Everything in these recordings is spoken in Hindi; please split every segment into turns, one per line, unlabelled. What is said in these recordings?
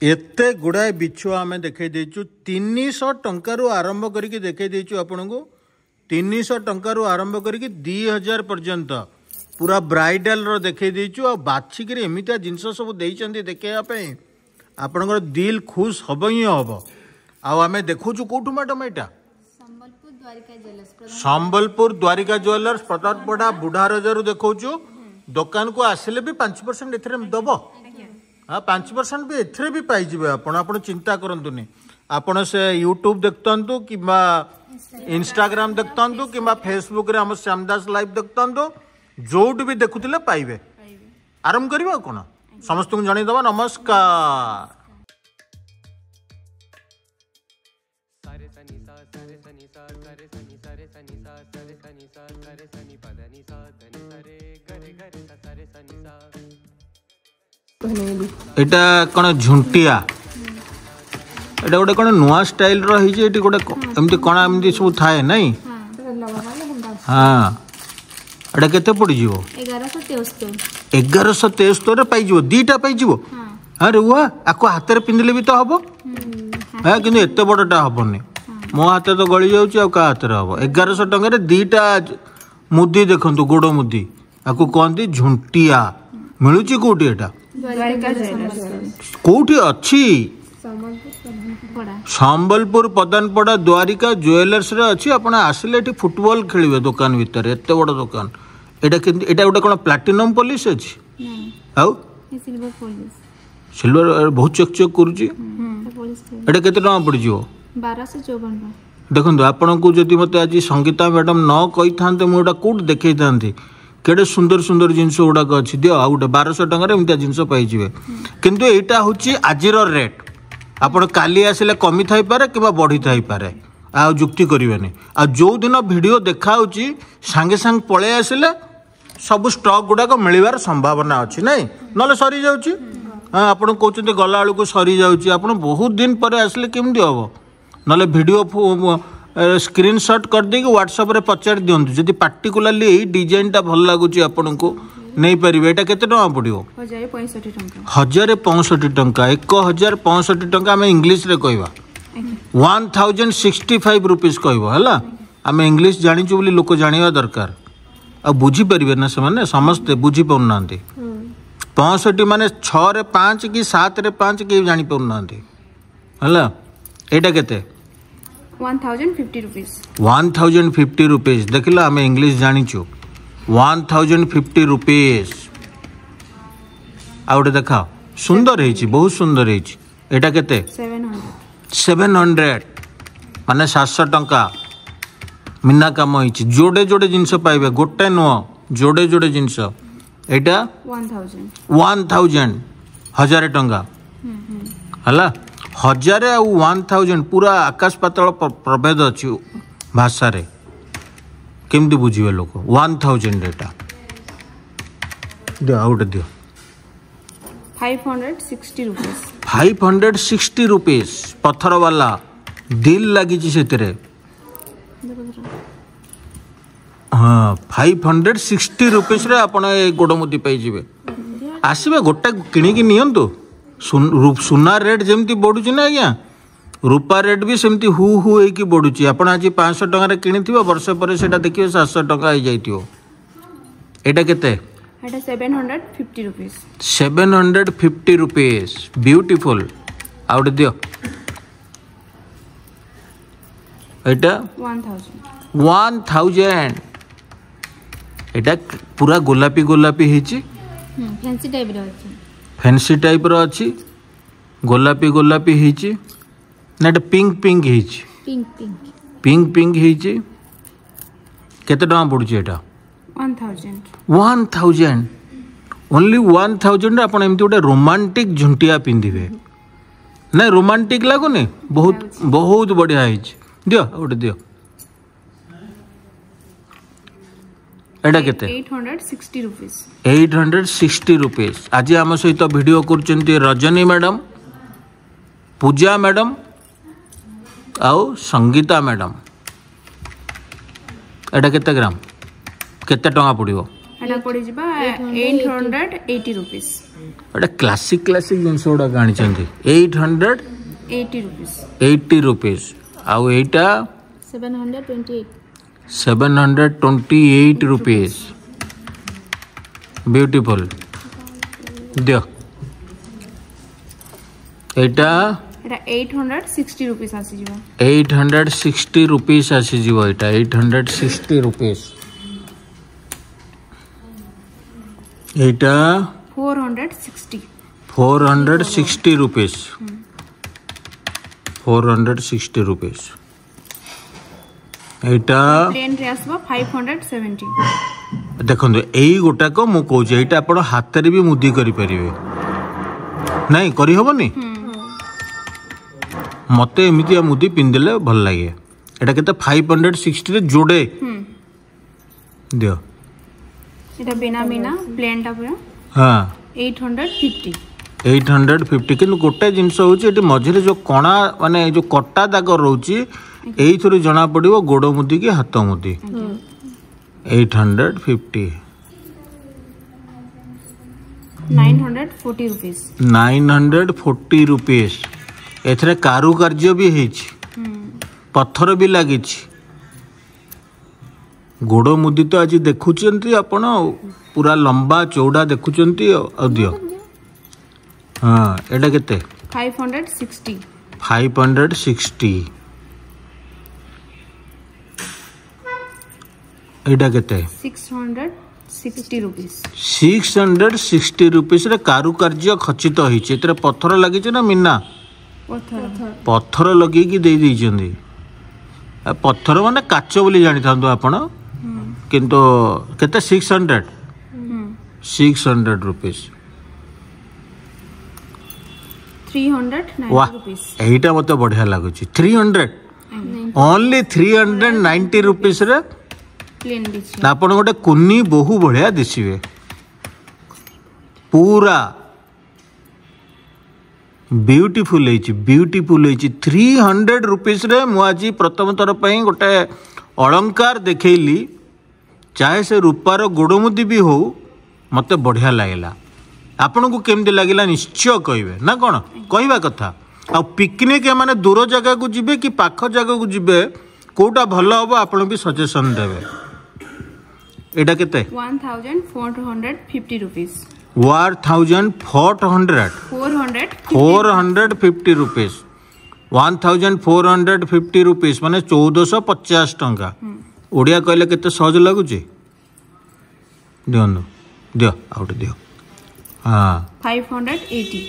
एते गुड़ाए बिछु आम देखई देचु 300 टंकारु आरंभ करके देखई देचु आपन को 300 टंकारु आरंभ करके 2000 पर्यंत पूरा ब्राइडल रो देखई देचु आ बाछि के एमिता जिंस सब देइचंदी देखैया पे आपनकर दिल खुश हब ही हब आ आमे देखुचु कोठु मैडम एटा संबलपुर द्वारिका ज्वेलर्स प्रतापगढ़ बुढ़ा रजरू देखौचु दुकान को आसिले भी 5% एथरे दब हाँ 5% भी एथरे भी पाइबे आपण चिंता करंतुनी आपण से यूट्यूब देखतंतु कि इंस्टाग्राम देखतंतु कि फेसबुक रे हम श्यामदास लाइव देखतंतु जोट भी देखुतिले पाइबे आरंभ करबा कोन समस्त को जणी दबा नमस्कार। एटा कौन झुंटिया एटा गोटे कौन नुआ स्टाइल रही गोटे एमती कण एमती सब थाए नहीं हाँ एटा केते पड़ी जीवो 1173 पाइजिवो दीटा पाइजिवो अरे वाह आको हाथ रे पिंदिले भी तो हबो हां किंतु एते बडटा हबोनी मो हाथ तो गली जाउची आ का हाथ रे हबो 1100 टंका रे दीटा मुद्दी देखंतु गोडो मुद्दी आको कहंती झुंटिया मिलुची कोठी एटा कोठी अच्छी संबलपुर पदानपड़ा द्वारिका ज्वेलर्स रे अच्छी आपण आसिले एठी फुटबॉल खेलिबे दुकान भीतर एते बड़ दुकान एटा गोटे कौन प्लाटिनम पॉलिश अच्छी आउ सिल्वर बहुत चकचक करुची एटा केते टका पड़ जिवो 1254 देखंतु आपण को जदि मते आज संगीता मैडम न कहि थांते मु एटा कोड देखै थांती केड़े सुंदर सुंदर जिनस गुड़ाक अच्छी दियो आ गोटे 1200 टंका एमती जिनस पाइबे किंतु एटा हूँ आजिर रेट आपण काली आसिले कमी थाई पारे कि बढ़ी थाई पारे आ जुक्ति करेनि आ जो दिन वीडियो देखा सांगे सांग पळे आसिले सब स्टॉक गुड़ाक मिलवार संभावना अच्छी नहीं ना सरी जाऊँगी हाँ आप कहते गला बेलू सरी जाऊँगी आप बहुत दिन पर आसिले केमती हम ना वीडियो स्क्रीनशॉट कर देकी व्हाट्सएप रे पचार दियंतु जदि पार्टिकुलरली एई डिजाइन टा भल लागुची आपन को नहीं परिबे एटा केते टका पड़ियो 1065 टंका 1065 टंका हमें इंग्लिश रे कहबा 1065 रुपीस कहबो हला हमें इंग्लिश जानिचु बोली लोक जानिबा दरकार आ बुझी परिबे ना से समस्त बुझी पउनांती 65 माने 6 रे 5 कि 7 रे 5 के जानि पउनांती हला एटा केते
1050 रुपीस
1050 रुपीस देखिला हमें इंग्लिश जानिचु 1050 रुपीस आउटे देखा सुंदर है बहुत सुंदर है एटा केते 700 माने 700 टंका मीना काम होइछि जोड़े जोड़े जिनस पाइबे गोटे नुह जोड़े जोड़े जिनस एटा 1000 1000 टंका हला 1000 आ 1000 पूरा आकाश पाताल प्रभेद अच्छी भाषा रे केमती बुझे लोक 1000 एटा दियो आउट दियो
560 रुपीस
560 रुपीस पत्थर वाला दिल लगी से हाँ 560 रुपीस रे आपण गोड़मुदी पाइबे आसबे गोटे किणिकी नियंतु सुना रेट जमती बढ़ुची ना आज्ञा रूपा रेट भी सेमती हु हु होगी बढ़ुची आप आज 500 टंका किणी वर्ष पर से देखिए 700 टंका हो जाइयो एटा केते
750 रुपीस
750 रुपीस ब्यूटीफुल आउट दियो एटा 1000 एटा पूरा गोलापी गोलापी हेची
फैंसी टाइप रो अछि
फैंसी टाइप रो अच्छी गोलापी गोलापी हेची ना पिंक पिंक हेची
पिंक पिंक
पिंक पिंक हेची केते टका पड़ुची एटा 1000 ओनली 1000 आपण एमती गोटे रोमांटिक झुंटिया पिंधिबे ना रोमांटिक लागुनी बहुत बहुत बढ़िया हेची दियो गोटे दियो एटा केते
860 रुपीस
860 रुपीस आज आम सहित वीडियो करचंती रजनी मैडम पूजा मैडम आउ संगीता मैडम एटा केते ग्राम केते टका पड़िबो
एटा पड़ी जिबा 880 रुपीस
एटा क्लासिक क्लासिक जिनस गुड़ा आनी
80 rupees.
880 रुपीस आउ एटा
728.
728 रुपीस ब्यूटीफुल दियो एटा
এটা 860 rupees ଆସିଯିବ
860 रुपीस आसीଯିव एटा 860 रुपीस एटा 460 रुपीस 460 रुपीस एटा
प्लेन रे आसबो 570
देखंदो एई गोटा को मु कहू जे एटा आपण हाथ रे भी मुदी करि परिबे नहीं करी हबनी मते एमितिया मुदी पिंदिले भल लागे एटा केते 560 रे जोड़े दियो
এটা বিনা বিনা প্লেনটা পুরা
हां
850
किंतु गोटे जिनस होची एटी मझिरे जो कणा माने जो कट्टा दाग रहउची एई थोरी जना पड़िबो गोड़ मुदी की हाथ मुदी 850
940 rupees
940 रुपीस एथरे कारुकार्य भी हेछि पत्थर भी लागिछि गोड़ मुदी तो आज देखुचंती आपण पूरा लंबा चौड़ा देखुचंती दियो हाँ एटा केते
560
एटा केते
660 rupees
660 रुपीस रे कारुकार्य खचित होइछि एतरे पत्थर लागिछि ना मीना पत्थर लगे कि दे दैछंदी पत्थर माने काच बोली जानि थांदो आपण किंतु केते 600 रुपीस
390
वाह
rupees
एटा मते बढ़िया लागुछि 300 ओनली 390 रुपीस रे
प्लेन दिछि
आपण गोटे कुन्नी बहु बढ़िया दिसिबे पूरा ब्यूटीफुल 300 रुपीस रे मु आज प्रथम थर पई गोटे अलंकार देखैली चाहे से रूपार गोड़मुदी भी हो मते बढ़िया लागला आपण को केमती लागला निश्चय कहबे ना कोन कहबा कथा आ पिकनिक माने दूर जगह को जिबे कि पाख जगह को जिबे कोटा भलो हबो आपण भी सजेशन देबे एटा केते
1450 rupees
450 रुपीस 1450 रुपीस माने 1450 टंका ओडिया कहले केते सहज लागुची दियो दियो आउट दियो हाँ
580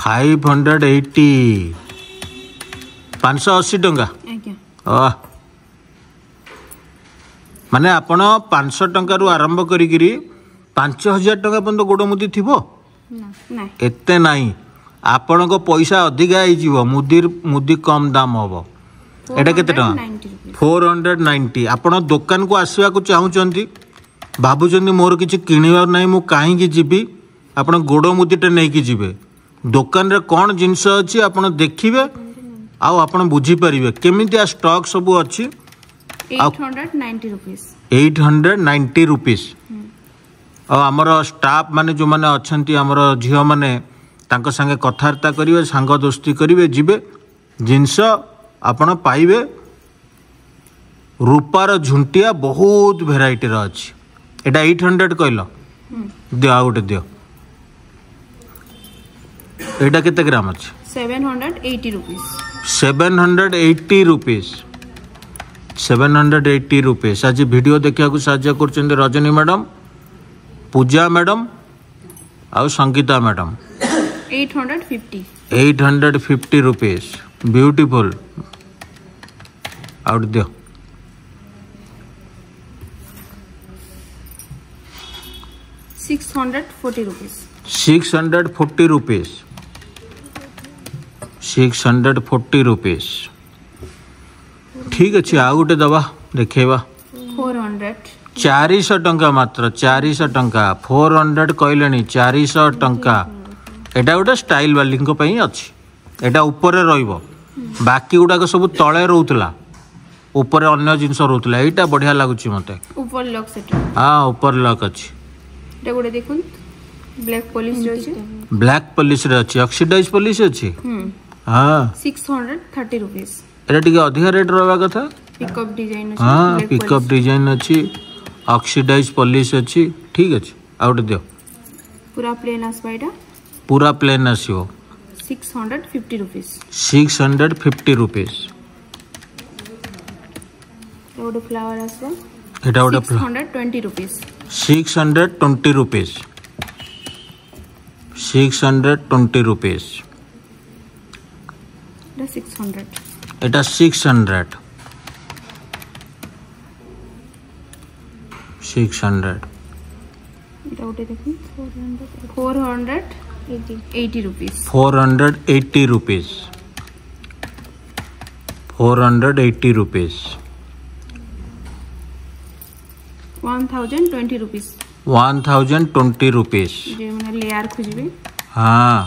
580 टंका
आज्ञा
माने आपण 500 टंका रु आरंभ करी 5000 टंका पर्यंत गोड़ मुदी थिबो
ना
एते नाही आपण को पैसा अधिक आइजिवो मुदी कम दाम हबो एटा केते टंका 490 आपण दुकान को आसीबा को चाहुचंती भाबुचंती मोर किछि किनिबार नाही मु काहे की जिबी आपण गोड़ मुदीटे नै की जिबे दुकान रे कोन जिंस अछि आपण देखिबे आ आपण बुझी परिबे केमितिया स्टॉक सब अछि
890 rupees
890 रुपीस और आमर स्टाफ माने जो माने अच्छंती आमर झियो माने तांको संगे कथार्ता करिवे सांग दोस्ती करिवे जिबे जिंस आपण पाइबे रूपार झुंटिया बहुत भेराइटी रा अछि एटा 800 कहलो दियो आउट दियो एटा केते ग्राम अछि
780 rupees
780 रुपीस 780 रुपीस आज वीडियो देखा साहाय्य कर रजनी मैडम पूजा मैडम आउ Sangeeta madam 850 rupees beautiful out दियो
640 rupees
640 रुपीस ठीक अच्छे आउ गोटे दबा देखेबा
400
400 टंका मात्र 400 टंका 400 कहले 400 टंका एटा गोटे स्टाइल वाली अच्छी एटा ऊपर रहिबो बाकी गुडाक सब तले रहउतला ऊपर अन्य जिनस रहउतला एटा बढ़िया लागुची मते
ऊपर लॉक सेट
हां ऊपर लॉक अछि
एटा गोटे देखुन ब्लैक पॉलिश अछि
ब्लैक पॉलिश रे अछि ऑक्सीडाइज पॉलिश अछि हां
630 रुपीस
एटा टिके अधिक रेट रहबा कथा
पिकअप डिजाइन अछि
हां पिकअप डिजाइन अछि ऑक्सीडाइज पॉलिश अछि ठीक अछि आउट दियो
पूरा प्लेन आसबा एटा
पूरा प्लेन आसीओ
650 रुपीस
650 रुपीस
गोटे फ्लावर आसबा
एटा गोटे
620 रुपीस
620 रुपीस 620 रुपीस
एटा 600
एटा 600
एटा गोटे देखो 480 rupees
480 rupees 480 rupees
1020 rupees
1020 rupees
जे माने लेयर खुजबे
हां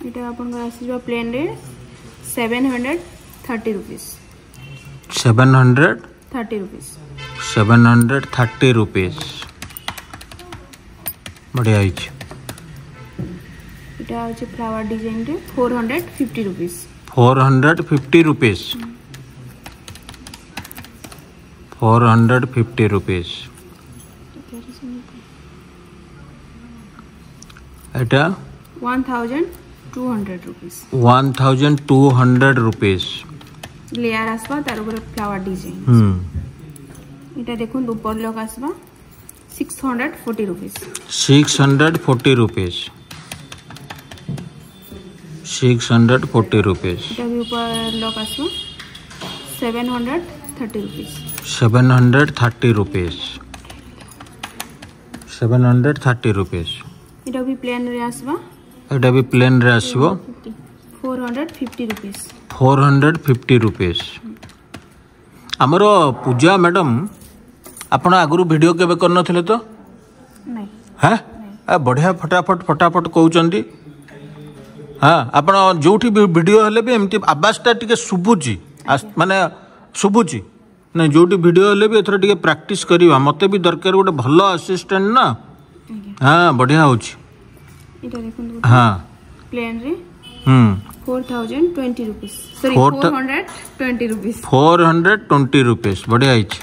एटा अपन का आसीबा प्लेन रे 730 रुपीस
730
रुपीस
730 रुपीस बढ़िया हिच
एटा अछि फ्लावर डिजाइन रे 450 रुपीस
450 रुपीस 450 रुपीस एटा
1200 रुपीस
1200 रुपीस
लेयर आसबा तार ऊपर फ्लावर डिजाइन एटा देखुन ऊपर लोक आसबा 640 रुपीस
640 रुपीस 640 रुपीस
एटा भी ऊपर लोक आसबा 730 रुपीस
730 रुपीस 730 रुपीस
एटा भी प्लेन रे आसबा
एटा भी प्लेन रे आसीबो
450 रुपीस
450 रुपीस हमर पूजा मैडम आपण आगुरु वीडियो केबे करन थिले तो
नहीं
हैं बढ़िया फटाफट फटाफट कहउचंदी हां आपण जोठी वीडियो हेले भी एमती आवाजटा टिके सुबुची माने सुबुची नहीं जोटी वीडियो हेले भी एथरा टिके प्रैक्टिस करिवा मते भी दरकार गोटे भलो असिस्टेंट ना हां बढ़िया होची
एटा देखुन
हां
प्लेन रे 420 रुपीस सॉरी 420 रुपीस
420 रुपीस बढ़िया हिच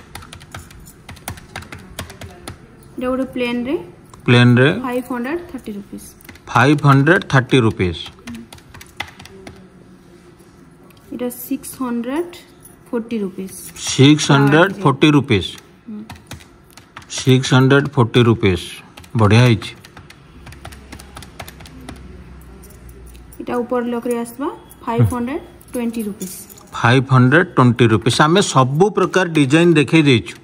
एटा गोटे प्लेन रे 530 रुपीस
530 रुपीस
एटा 640 रुपीस
640 रुपीस 640 रुपीस बढ़िया हिच
एटा ऊपर लोक रे आसबा 520 रुपीस
520 रुपीस आमे सब प्रकार डिजाइन देखै देछु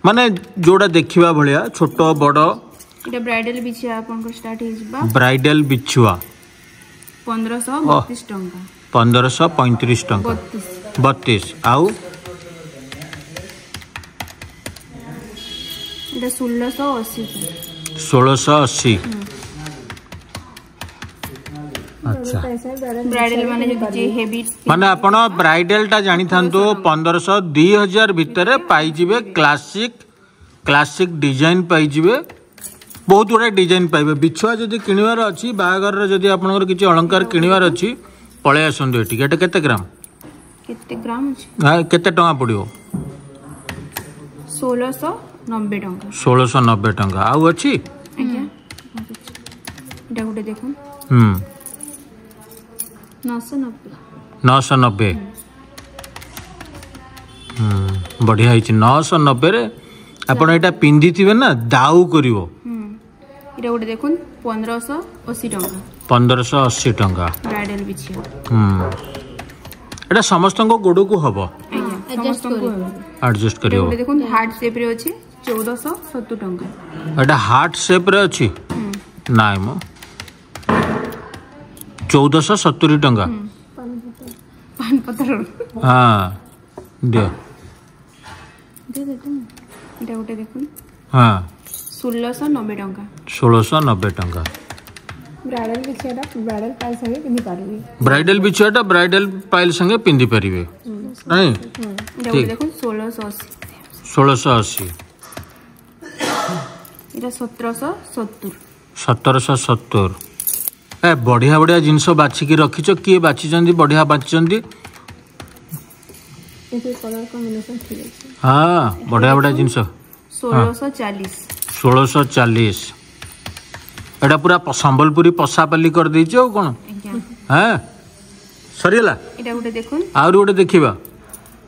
माने जोड़ा देखिबा भलिया छोट बड़
एटा ब्राइडल बिछिया अपन को स्टार्ट हे जिबा
ब्राइडल बिछुआ
1532 टंका
1535 टंका 32 आउ
एटा 1680
1680 अच्छा
ब्राइडल माने जे हेवी
माने आपण ब्राइडल टा जानि थांतो 1500 2000 भितर पाई जिवे क्लासिक डिजाइन पाई जिवे बहुत गुड़ा डिजाइन पाइबे बिछुआ जदि किनिवार अछि बाहागर रे जदि आपनकर किछि अलंकार किनिवार अछि पळे आसंदो एटी एटा केते ग्राम
अछि
हां केते टका पडियो
1690 टंका
1690 टंका आउ अछि
आज्ञा एटा गुटे देखुन
990 बढ़िया हिच 990 रे आपण एटा पिंदी थिबे ना दाऊ करिवो
एटा गुटे देखुन 1580 टंका
1580 टंका
ब्राइडल बिछिया
एटा समस्त को गोडो को हबो
समस्त को
एडजस्ट करियो
एटा देखुन हार्ट शेप रे अछि 1470 टंका
एटा हार्ट शेप रे अछि नाइ मो 1470 टंका
पान पत्र
हां दियो
दे एटा गुटे देखुन
हां
1690 टंका
1690 टंका
ब्राइडल बिछियाटा ब्राइडल पाइल संगे पिंदी पारिबे
ब्राइडल बिछियाटा ब्राइडल पाइल संगे पिंदी पारिबे नहीं
एटा गुटे देखुन 1680
1680
এটা 1770
1770 ए बढ़िया बढ़िया जिनस बाछिकी रखिच किए बाछिचंदी बढ़िया बाछिचंदी
कलर कॉम्बिनेशन ठीक है
हाँ बढ़िया बढ़िया जिनस 1640 एटा पूरा संबलपुरी पसापाली कर देइछ ओ कोन हां सरीला
एटा गुटे देखुन
आउर गुटे देखिबा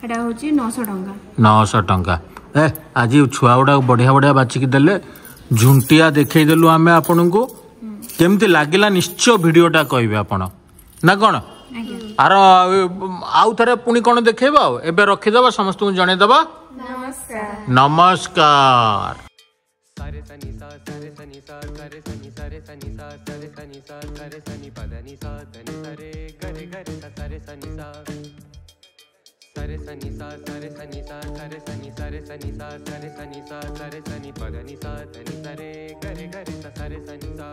एटा होची 900 टंका
900 टंका ए आज छुआ गुडा बढ़िया बढ़िया बाछिकी देले झुंटिया देखै देलु आमे आपन को केमती लागिला निश्चय वीडियोटा कहबे आपन ना कोन आर आउ थरे पुनी कोन देखैबा एबे रखि दबा समस्त को जणे दबा
नमस्कार
नमस्कार
सारे सनी सा सारे सनी सा सारे सनी सारे सनी सा सारे सनी सा सारे सनी पदनी सा धनी सारे गरे गरे सा सारे सनी सा सारे सनी सा सारे सनी सा सारे सनी सारे सनी सा सारे सनी सा सारे सनी पदनी सा धनी सारे गरे गरे सा सारे सनी सा